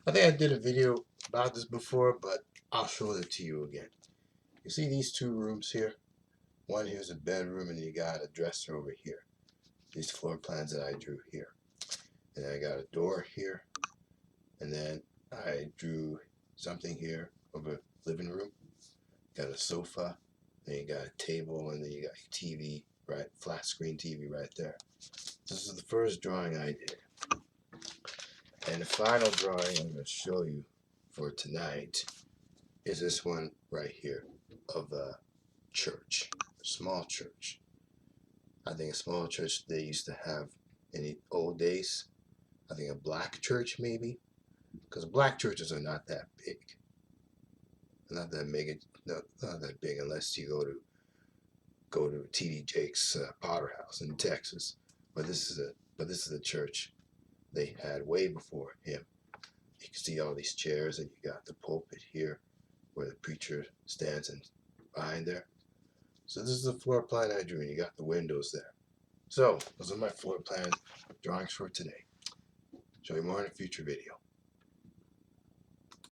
I think I did a video about this before, but I'll show it to you again. You see these two rooms here? One here's a bedroom, and you got a dresser over here. These floor plans that I drew here. And I got a door here, and then I drew something here of a living room. Got a sofa, then you got a table, and then you got a TV, right? Flat screen TV right there. This is the first drawing I did. And the final drawing I'm going to show you for tonight is this one right here of a church, a small church. I think a small church they used to have in the old days. I think a black church maybe, because black churches are not that big. They're not that big. Not that big unless you go to T.D. Jakes' Potter House in Texas. But this is a church they had way before him. You can see all these chairs, and you got the pulpit here where the preacher stands and behind there. So this is the floor plan I drew, and you got the windows there. So those are my floor plan drawings for today. Show you more in a future video.